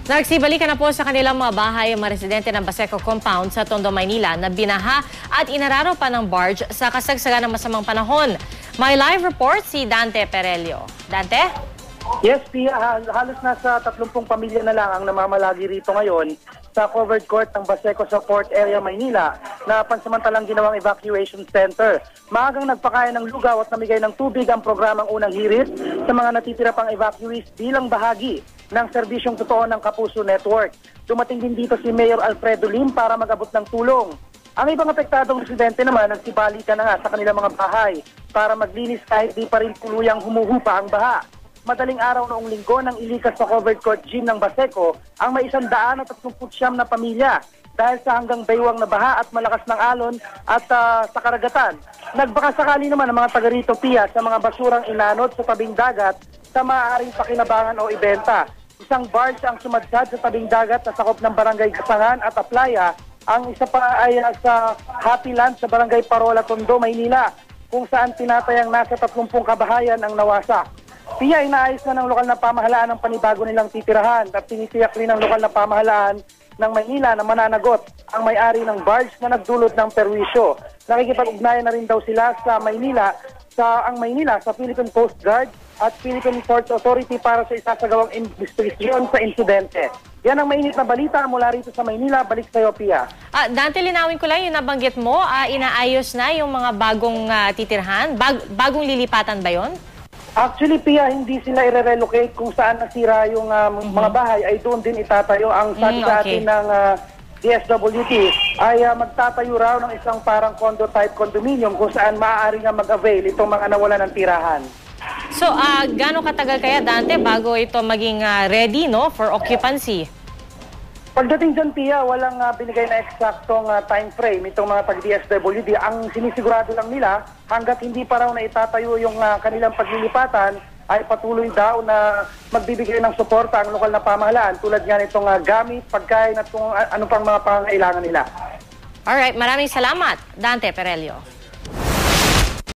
Nagsibalikan na po sa kanilang mga bahay ang mga residente ng Baseco Compound sa Tondo, Maynila na binaha at inararo pa ng barge sa kasagsagan ng masamang panahon. May live report si Dante Perelio. Dante? Yes, Pia, halos nasa 30 pamilya na lang ang namamalagi rito ngayon sa covered court ng Baseco sa Port Area, Maynila na pansamantalang ginawang evacuation center. Maagang nagpakaya ng lugaw at namigay ng tubig ang programang Unang Hirit sa mga natitira pang evacuees bilang bahagi ng serbisyong totoo ng Kapuso Network. Dumating din dito si Mayor Alfredo Lim para mag-abot ng tulong. Ang ibang apektadong residente naman nagsibalikan na nga sa kanilang mga bahay para maglinis kahit di pa rin tuluyang humuhupa ang baha. Madaling araw noong linggo nang ilikas sa covered court gym ng Baseco ang may 139 na pamilya dahil sa hanggang baywang na baha at malakas ng alon at sa karagatan. Nagbaka sakali naman ang mga taga rito, Pia, sa mga basurang inanod sa tabing dagat sa maaaring pakinabangan o ibenta. Isang barge ang sumadsad sa tabing dagat na sakop ng Barangay Gasangan at Aplaya. Ang isa pa ay sa Happy Land sa Barangay Parola, Tondo, Maynila, kung saan tinatayang nasa 30 kabahayan ang nawasak. Pia, inaayos na ng lokal na pamahalaan ang panibago nilang titirahan at tinitiyak rin ng lokal na pamahalaan ng Maynila na mananagot ang may-ari ng barge na nagdulot ng perwisyo. Nakikipag-ugnayan na rin daw sila sa Maynila sa Philippine Coast Guard at Philippine Ports Authority para sa isasagawang investigasyon sa insidente. Yan ang mainit na balita mula rito sa Maynila. Balik sa iyo, Pia. Dante, linawin ko lang yung nabanggit mo. Inaayos na yung mga bagong titirhan? Bagong lilipatan ba yon? Actually, Pia, hindi sila i-relocate kung saan nasira yung mga bahay ay doon din itatayo. Ang sabi sa atin ng DSWT ay magtatayo raw ng isang parang condo-type condominium kung saan maaari nga mag-avail itong mga nawalan ng tirahan. So, gaano katagal kaya, Dante, bago ito maging ready, no, for occupancy? Pagdating dyan, Pia, walang binigay na eksaktong time frame itong mga tag-DSWD. Ang sinisigurado lang nila, hanggat hindi pa raw na itatayo yung kanilang paglilipatan, ay patuloy daw na magbibigay ng suporta ang lokal na pamahalaan tulad nga nitong gamit, pagkain at kung ano pang mga pangailangan nila. Alright, maraming salamat, Dante Perelio.